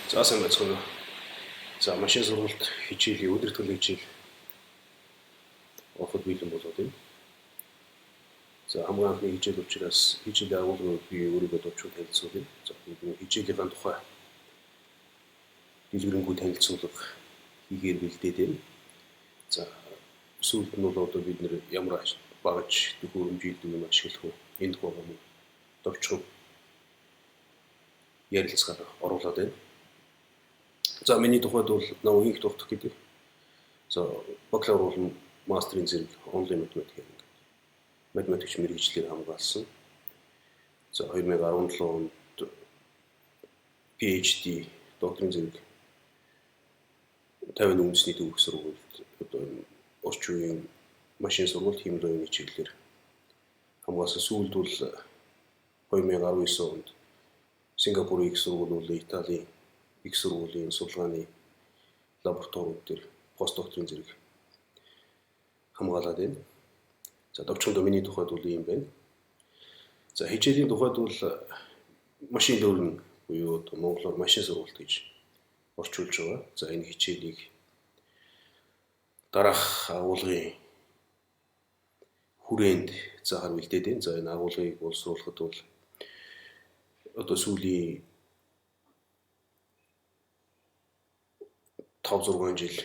За сайн байцгаана уу. За машин сургалт хичээлийн өдөр төрлийн хичээл ороход бэлэн болоод байна. За хамгийн анхны хичээл учраас хичээлийн агуулгыг би өөрийгөө товчхон танилцуулъя. За бидний хичээлийн тухай дэлгэрэнгүй танилцуулга хийхээр бэлдээд байна. За сүүлд нь бол одоо бид нэр ямар багаж төхөөрөмжийг юм ашиглах вэ? Энд байгаа юм товчхон ярилцлагаар оруулаад байна. За миний тухайд бол намайг их дурдах гэдэг. За бакалавр болон мастерын зэрэг онлайн математик гэдэг. Математикч мэргэжлээр хамгаалсан. За 2017 онд PhD докторийн зэрэг 50 үндэсний төвөг сургуульд одоо орчин үеийн машин сургалт хэмжээний чиглэлээр хамгаалсан. Сүүлд бол 2019 онд Сингапурын их сургууль болон Италийн их сургуулийн судалгааны лабораториуд дээр постдокторийн зэрэг хамгаалаад байна. За товчхондоо миний тухайд бол ийм байна. За хичээлийн тухайд бол машин learning буюу монголоор машин сургалт гэж орчуулж байгаа. За энэ хичээлийг дараах агуулгын хүрээнд заахаар бэлдээд байна. За энэ агуулгыг боловсруулахад бол одоо сүүлийн 5-6 жил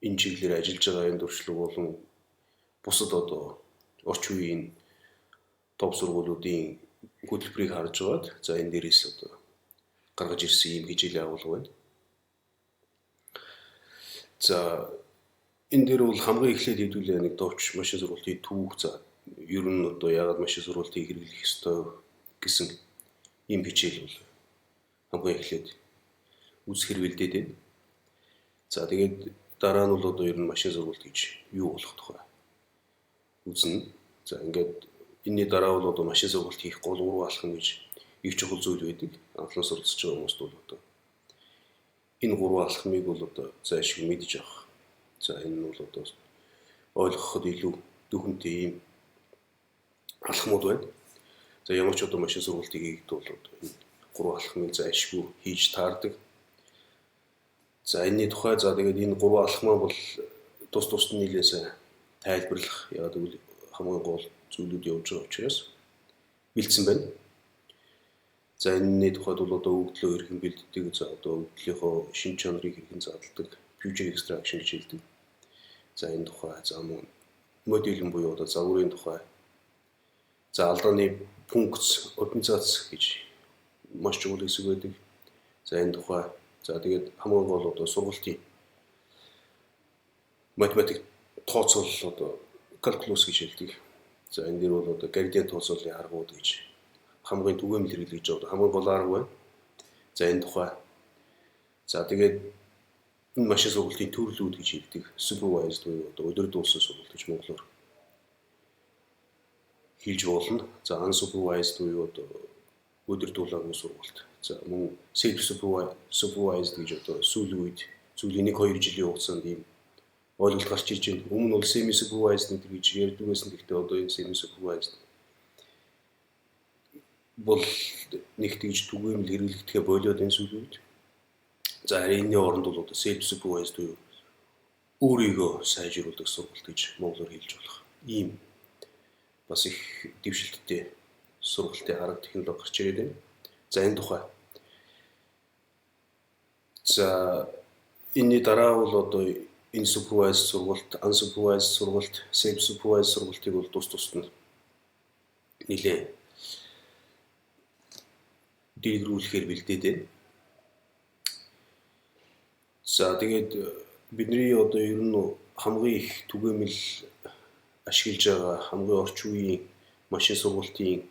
энэ чиглэлээр ажиллаж байгаа энэ туршлага болон бусад одоо орчин үеийн топ сургуулиудын хөтөлбөрийг харж байгаад за энэ дээрээс одоо гаргаж ирсэн ийм хичээлийн агуулга байна. За энэ дээр бол хамгийн эхлээд хэдүүлээ нэг товч машин сургалтын түүх за ер нь одоо яагаад машин сургалтыг хэрэглэх ёстой гэсэн ийм хичээл бол хамгийн эхлээд үзэхэр бэлдээд байна. За тэгээд дараа нь бол одоо ер нь машин сургалт гэж юу болох тухай үзнэ. За ингээд энэний дараа бол одоо машин сургалт хийх гол уруу алхам гэж их чухал зүйл байдаг. Анхлан суралцж байгаа хүмүүст бол одоо энэ гурван алхмыг бол одоо зайлшгүй мэдж авах. За энэ нь бол одоо ойлгоход илүү дүгнэнтэй ийм алхмууд байна. За ямар ч одоо машин сургалтыг хийхэд бол одоо энэ гурван алхмыг зайлшгүй хийж таардаг. За энэний тухай за тэгээд энэ гурван алхмаа бол тус тусад нь нэлээд сайн тайлбарлах яагаад гэвэл хамгийн гол зүйлүүд явж байгаа учраас бэлдсэн байна. За энэний тухайд бол одоо өгдлөө хэрхэн бэлддэг, за одоо өгдлийнхөө шин чанарыг хэрхэн задлдаг, future extraction гэж хэлдэг. За энэ тухай за модулин буюу одоо загварын тухай. За алдааны функц, оптимизац гэж маш чухал хэсэг байдаг. За энэ тухай. За тэгээд хамгийн гол одоо сургалтын математик тооцоол одоо калкулус гэж хэлдэг. За энэ дээр бол одоо градиент тооцооллын аргууд гэж хамгийн түгээмэл хэрэглэж байгаа хамгийн гол арга байна. За энэ тухай. За тэгээд энэ машин сургалтын төрлүүд гэж хэлдэг. Supervised буюу одоо удирдуулсан сургалт гэж монголоор хэлж болно. За unsupervised буюу одоо удирдуулаагүй сургалт. За мөн self supervised гэж одоо сүүлийн 1-2 жилийн хугацаанд ийм ойлголт гарч ирж байна. Өмнө нь бол semi supervised гэж ярьдаг байсан. Гэхдээ одоо энэ semi supervised бол нэг тэгж түгээмэл хэрэглэгдэхээ болоод энэ сүүлийн үед. За энэний оронд бол одоо self supervised буюу өөрийгөө сайжруулах сургалт гэж монголоор хэлж болох. Ийм бас их дэвшилттэй сургалтын арга технологи гарч ирээд байна. За энэ тухай. За энэний дараа бол одоо энэ supervised сургалт, unsupervised сургалт, self supervised сургалтыг бол тус тусад нь нэлээ дэлгэрүүлэхээр бэлдээд байна. За тэгээд бидний одоо ер нь хамгийн их түгээмэл ашиглаж байгаа хамгийн орчин үеийн машин сургалтын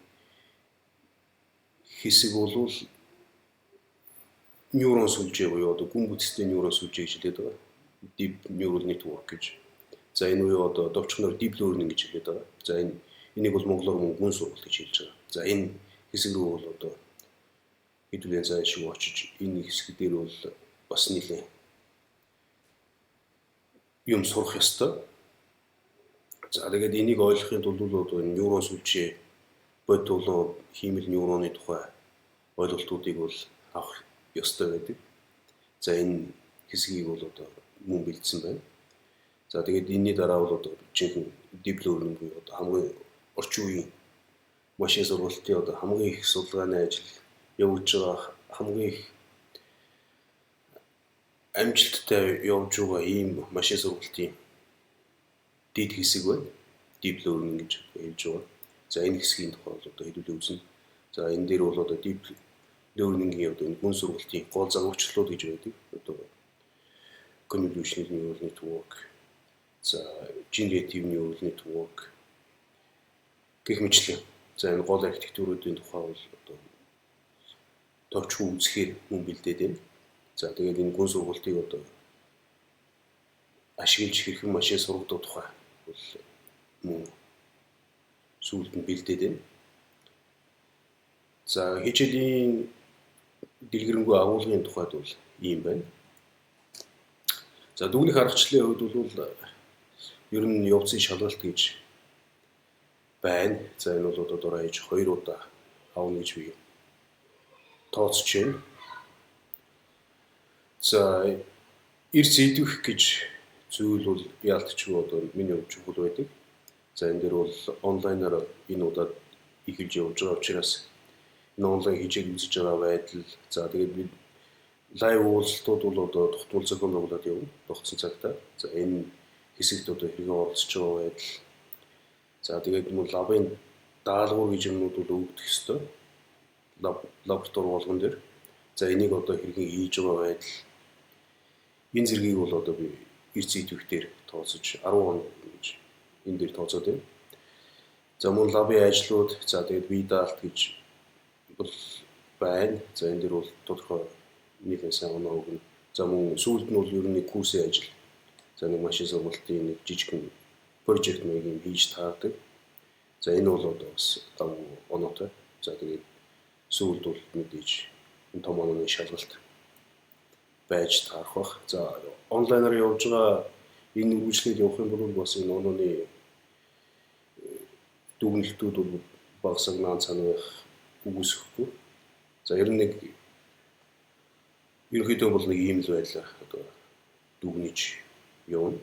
хэсэг бол нейрон сүлжээ буюу одоо гүн бүтцтэй нейрон сүлжээ гэж хэлээд байгаа. Deep neural network гэж. За энэ үе одоо товчхоноор deep learning гэж хэлээд байгаа. За энийг бол монголоор мөн гүн сургалт гэж хэлж байгаа. За энэ хэсэг рүү бол одоо хэдүүлэн зайлшгүй очиж энэ хэсэг дээр бол бас нэлээд юм сурах ёстой. За тэгээд энийг ойлгохын тулд бол одоо нейрон сүлжээ бод болон хиймэл нейроны тухай ойлголтуудыг бол авах ёстой байдаг. За энэ хэсгийг бол одоо мөн бэлдсэн байна. За тэгээд энэний дараа бол одоо жинхэнэ deep learning буюу одоо хамгийн орчин үеийн машин сургалтын одоо хамгийн их судалгааны ажил явуулж байгаа хамгийн их амжилттай явж байгаа ийм машин сургалтын дид хэсэг байна. Deep learning гэж хэлж байгаа. За энэ хэсгийн тухай бол одоо хэдүүлээ үзнэ. За энэ дээр бол одоо deep learning-ийн одоо энэ гүн сургалтын гол загварчлалууд гэж байдаг. Одоо convolutional neural network, за generative neural network гэх мэтлэн. За энэ гол архитектуруудын тухай бол одоо товчхон үзэхээр мөн бэлдээд байна. За тэгээд энэ гүн сургалтыг одоо ашиглаж хэрхэн машин сургадах тухай бол мөн сүүлд нь бэлдээд байна. За хичээлийн дэлгэрэнгүй агуулгын тухайд бол ийм байна. За дүгнэх аргачлалын хувьд бол ер нь явцын шалгалт гэж байна. За энэ бол одоо дөрөв ээж 2 удаа авна гэж би тооцож байна. За эрс идвэх гэж зүйл бол яалтчгүй одоо миний хувьд чухал байдаг. За энэ дээр бол онлайнаар энэ удаад эхэлж явж байгаа учраас энэ онлайн хичээл үзэж байгаа байдал. За тэгээд бид лайв уулзалтууд бол одоо тогтмол зохион байгуулалт явна тогтсон цагтаа. За энэ хэсэгт одоо хэрхэн оролцож байгаа байдал. За тэгээд мөн лабын даалгавар гэж юмнууд бол өгдөх ёстой. Лаборатори болгон дээр. За энийг одоо хэрхэн хийж байгаа байдал. Энэ зэргийг бол одоо би эрс идвэх дээр тооцож 10 хоног гэж энэ дээр тооцоод байна. За мөн лабын ажлууд, за тэгээд бие даалт гэж бол байна. За энэ дээр бол тодорхой нэгэн сайн оноо өгнө. За мөн сүүлд нь бол ер нь курсын ажил. За нэг машин сургалтын нэг жижигхэн project маягийн хийж таардаг. За энэ бол одоо бас оноотой. За тэгээд сүүлд бол мэдээж энэ том онооны шалгалт байж таарах бах. За онлайнаар явж байгаа энэ үргэлжлээд явах юм бол бас энэ онооны дүгнэлтүүд бол багасаг наан цаанах үгүйсэхгүй. За ер нь нэг ерөнхийдөө бол нэг ийм л байлаа одоо дүгнэж явна.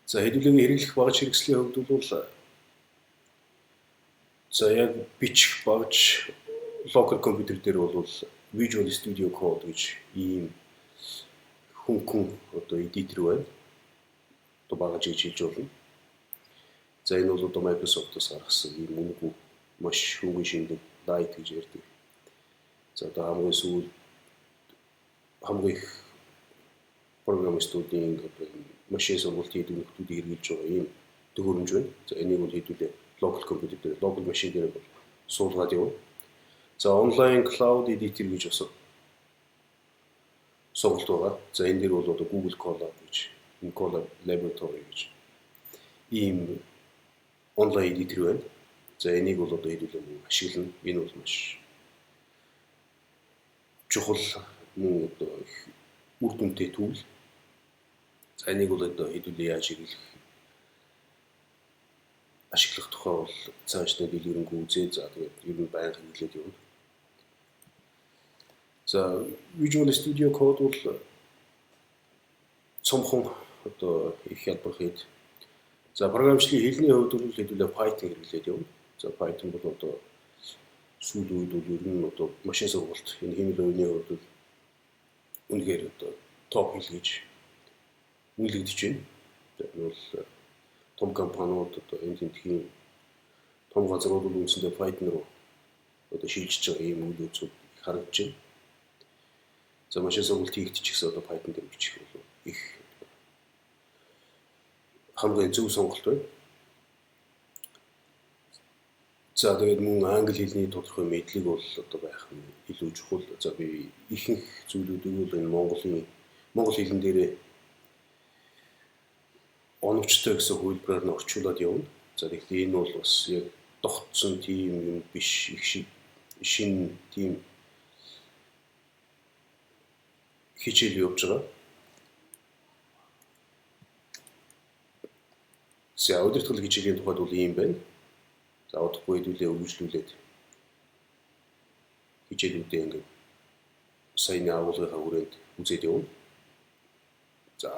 За хэдүүлээ хэрэглэх багаж хэрэгслийн хувьд бол за яг бичих багаж local компьютер дээр бол Visual Studio Code гэж ийм хүн одоо эдитер байна. Одоо багаж хийж хэлж болно. За энэ бол одоо Microsoft-оос гаргасан ийм үнэгүй маш хөнгөн шинэлэг Lite гэж ярьдаг. За одоо хамгийн сүүл хамгийн их программистуудын одоо машин сургалтын дүгнэлтүүдийг хэрэгжилж байгаа ийм төхөөрөмж байна. За энийг бол хэдүүлээ local computer дээр, local machine дээр бол суулгаад явна. За онлайн cloud editor гэж бас сонголт байгаа. За энэ дээр бол одоо Google Colab гэж, энэ Colab Laboratory гэж ийм онлайн editor байна. За энийг бол одоо хэдүүлээ ашиглана. Энэ бол маш чухал мөн одоо үр дүнтэй түүл. За энийг бол одоо хэдүүлээ яаж ашиглах тухай бол цааш нь дэлгэрэнгүй үзээ. За тэгээд ер нь байнга хэлээд явна. За Visual Studio Code бол цомхон одоо их хялбархийд. За програмчлалын хэлний хувьд бол хэдүүлээ Python хэрэглээд явна. За Python бол одоо сүүлийн үед бол ер нь одоо машин сургалт энэ хэмжээ үеийн хувьд бол үнэхээр одоо топ хэл гэж үнэлэгдэж байна. Тэр нь бол том компаниуд одоо энэ тентхийн том газрууд бол үндсэндээ Python руу одоо шилжиж байгаа ийм үйл явдлууд харагдаж байна. За машин сургалт хийгдэж гэсэн одоо Python дээр бичих бол их хамгийн зөв сонголт байна. За тэгээд мөн англи хэлний тодорхой мэдлэг бол одоо байх нь илүү чухал. За би ихэнх зүйлүүдийг бол энэ монгол хэлэн дээрээ оновчтой гэсэн хөлбрээр нь орчуулад явна. За тэгэхээр энэ бол бас яг тогтсон тийм юм биш, их шинэ тийм хичээл явж байгаа. За удирдгал хичээлийн тухайд бол ийм байна. За удахгүй хэдүүлээ үргэлжлүүлээд хичээлүүдээ ингээд саяны агуулгынхаа хүрээнд үзээд явна. За